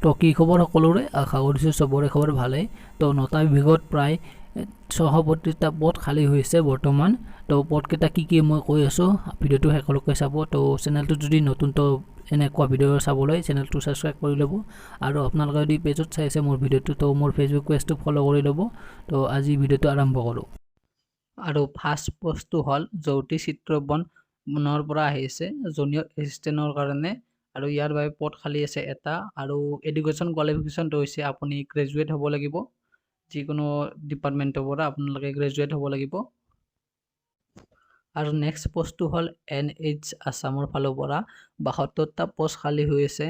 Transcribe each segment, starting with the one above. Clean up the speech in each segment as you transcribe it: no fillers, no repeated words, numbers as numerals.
তো কি খবৰ সকলোৰে, আশা কৰিছোঁ চবৰে খবৰ ভালেই। তো 9টা বিভাগত প্ৰায় 632টা পদ খালী হৈছে বৰ্তমান। তো পদকেইটা কি মই কৈ আছোঁ, ভিডিঅ'টো শেষলৈকে চাব। তো চেনেলটো যদি নতুন, তো এনেকুৱা ভিডিঅ' চাবলৈ চেনেলটো ছাবস্ক্ৰাইব কৰি ল'ব। আৰু আপোনালোকে যদি পেজত চাই আছে মোৰ ভিডিঅ'টো, তো মোৰ ফেচবুক পেজটো ফ'ল' কৰি ল'ব। তো আজি ভিডিঅ'টো আৰম্ভ কৰোঁ। আৰু ফাৰ্ষ্ট পষ্টটো হ'ল জ্যোতি চিত্ৰবনৰ পৰা আহিছে জুনিয়ৰ এছিষ্টেণ্টৰ কাৰণে। আৰু ইয়াৰ বাবে পদ খালী আছে এটা। আৰু এডুকেশ্যন কোৱালিফিকেশ্যনটো হৈছে আপুনি গ্ৰেজুৱেট হ'ব লাগিব, যিকোনো ডিপাৰ্টমেণ্টৰ পৰা আপোনালোকে গ্ৰেজুৱেট হ'ব লাগিব। আৰু নেক্সট পষ্টটো হ'ল NH আছামৰ ফালৰ পৰা 72টা পষ্ট খালী হৈ আছে।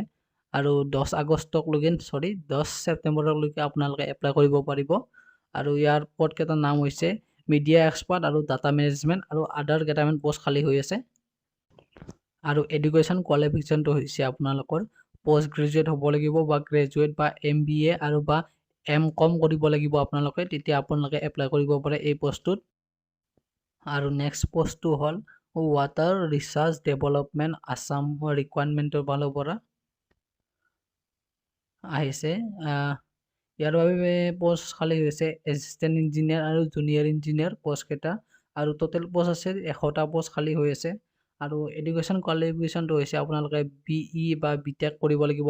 আৰু 10 ছেপ্টেম্বৰলৈকে আপোনালোকে এপ্লাই কৰিব পাৰিব। আৰু ইয়াৰ পদকেইটাৰ নাম হৈছে মিডিয়া এক্সপাৰ্ট আৰু ডাটা মেনেজমেণ্ট, আৰু আদাৰ কেইটামান পষ্ট খালী হৈ আছে। আৰু এডুকেশ্যন কোৱালিফিকেশ্যনটো হৈছে আপোনালোকৰ পোষ্ট গ্ৰেজুৱেট হ'ব লাগিব, বা গ্ৰেজুৱেট বা MBA আৰু বা MCOM কৰিব লাগিব আপোনালোকে, তেতিয়া আপোনালোকে এপ্লাই কৰিব পাৰে এই পষ্টটোত। আৰু নেক্সট পষ্টটো হ'ল ৱাটাৰ ৰিচাৰ্চ ডেভেলপমেণ্ট আছাম ৰিকুৱাৰমেণ্টৰ ফালৰ পৰা আহিছে। ইয়াৰ বাবে পষ্ট খালী হৈছে এছিষ্টেণ্ট ইঞ্জিনিয়াৰ আৰু জুনিয়ৰ ইঞ্জিনিয়াৰ পষ্টকেইটা। আৰু টোটেল পষ্ট আছে 100টা পষ্ট খালী হৈ আছে। আৰু এডুকেশ্যন কোৱালিফিকেশ্যনটো হৈছে আপোনালোকে BE বা BTech কৰিব লাগিব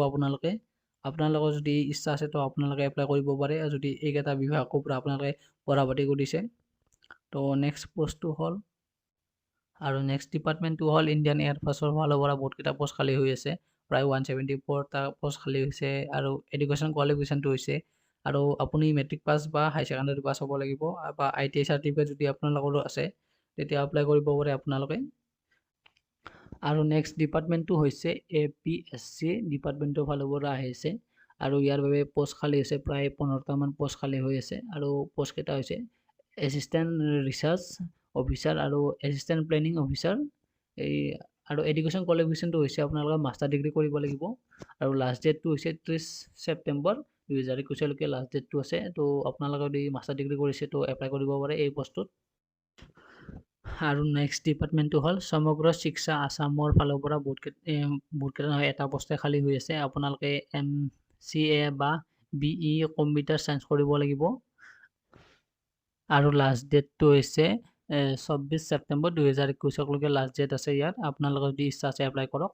আপোনালোকৰ যদি ইচ্ছা আছে, তো আপোনালোকে এপ্লাই কৰিব পাৰে, যদি এইকেইটা বিভাগৰ পৰা আপোনালোকে পঢ়া পাতি কৰিছে। তো নেক্সট পষ্টটো হ'ল, আৰু নেক্সট ডিপাৰ্টমেণ্টটো হ'ল ইণ্ডিয়ান এয়াৰফৰ্চৰ ফালৰ পৰা বহুতকেইটা পষ্ট খালী হৈ আছে, প্ৰায় 174টা পষ্ট খালী হৈছে। আৰু এডুকেশ্যন কোৱালিফিকেশ্যনটো হৈছে, আৰু আপুনি মেট্ৰিক পাছ বা হাই ছেকেণ্ডাৰী পাছ হ'ব লাগিব, বা ITI চাৰ্টিফিকেট যদি আপোনালোকৰো আছে, তেতিয়া এপ্লাই কৰিব পাৰে আপোনালোকে। আৰু নেক্সট ডিপাৰ্টমেণ্টটো হৈছে APSC ডিপাৰ্টমেণ্টৰ ফালৰ পৰা আহিছে। আৰু ইয়াৰ বাবে পষ্ট খালী হৈছে প্ৰায় 15টামান পষ্ট খালী হৈ আছে। আৰু পষ্টকেইটা হৈছে এছিষ্টেণ্ট ৰিচাৰ্চ অফিচাৰ আৰু এছিষ্টেণ্ট প্লেনিং অফিচাৰ। আৰু এডুকেশ্যন কোৱালিফিকেশ্যনটো হৈছে আপোনালোকে মাষ্টাৰ ডিগ্ৰী কৰিব লাগিব। আৰু লাষ্ট ডেটটো হৈছে 30 ছেপ্টেম্বৰ 2021লৈকে লাষ্ট ডেটটো আছে। তো আপোনালোকে যদি মাষ্টাৰ ডিগ্ৰী কৰিছে, তো এপ্লাই কৰিব পাৰে এই পষ্টটোত। আৰু নেক্সট ডিপাৰ্টমেণ্টটো হ'ল সমগ্ৰ শিক্ষা আছামৰ ফালৰ পৰা বহুতকেইটা নহয়, এটা পষ্টে খালী হৈ আছে। আপোনালোকে MCA বা BE কম্পিউটাৰ চায়েন্স কৰিব লাগিব। আৰু লাষ্ট ডেটটো হৈছে 24 ছেপ্টেম্বৰ 2021লৈকে লাষ্ট ডেট আছে ইয়াত। আপোনালোকৰ যদি ইচ্ছা আছে এপ্লাই কৰক।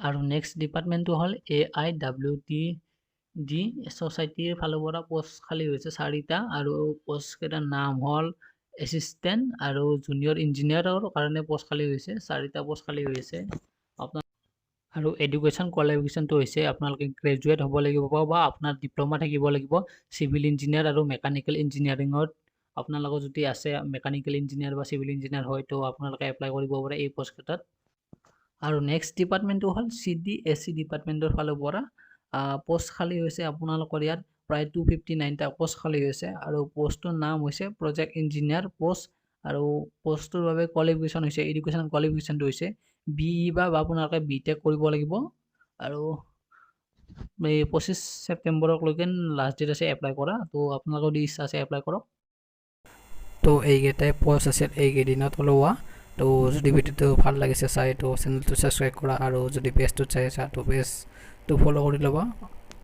আৰু নেক্সট ডিপাৰ্টমেণ্টটো হ'ল AIWTD ছ'চাইটিৰ ফালৰ পৰা পষ্ট খালী হৈছে 4টা। আৰু পষ্টকেইটাৰ নাম হ'ল এছিষ্টেণ্ট আৰু জুনিয়ৰ ইঞ্জিনিয়াৰৰ কাৰণে পষ্ট খালী হৈছে, 4টা পষ্ট খালী হৈ আছে। আৰু এডুকেশ্যন কোৱালিফিকেশ্যনটো হৈছে আপোনালোকে গ্ৰেজুৱেট হ'ব লাগিব, বা আপোনাৰ ডিপ্ল'মা থাকিব লাগিব চিভিল ইঞ্জিনিয়াৰ আৰু মেকানিকেল ইঞ্জিনিয়াৰিঙত। আপোনালোকৰ যদি আছে মেকানিকেল ইঞ্জিনিয়াৰ বা চিভিল ইঞ্জিনিয়াৰ হয়, তো আপোনালোকে এপ্লাই কৰিব পাৰে এই পষ্টকেইটাত। আৰু নেক্সট ডিপাৰ্টমেণ্টটো হ'ল CDSE ডিপাৰ্টমেণ্টৰ ফালৰ পৰা পষ্ট খালী হৈছে আপোনালোকৰ ইয়াত প্ৰায় 259টা পষ্ট খালী হৈছে। আৰু পষ্টটোৰ নাম হৈছে প্ৰজেক্ট ইঞ্জিনিয়াৰ পষ্ট। আৰু পষ্টটোৰ বাবে কোৱালিফিকেশ্যন হৈছে, এডুকেশ্যন কোৱালিফিকেশ্যনটো হৈছে BE বা আপোনালোকে BTech কৰিব লাগিব। আৰু 25 ছেপ্টেম্বৰলৈকে লাষ্ট ডেট আছে এপ্লাই কৰা। তো আপোনালোকৰ যদি ইচ্ছা আছে এপ্লাই কৰক। তো এইকেইটাই পষ্ট আছে এইকেইদিনত ওলোৱা। তো যদি ভিডিঅ'টো ভাল লাগিছে চাই, তো চেনেলটো ছাবস্ক্ৰাইব কৰা, আৰু যদি পেজটোত চাই আছা, তো পেজটো ফ'ল' কৰি ল'বা।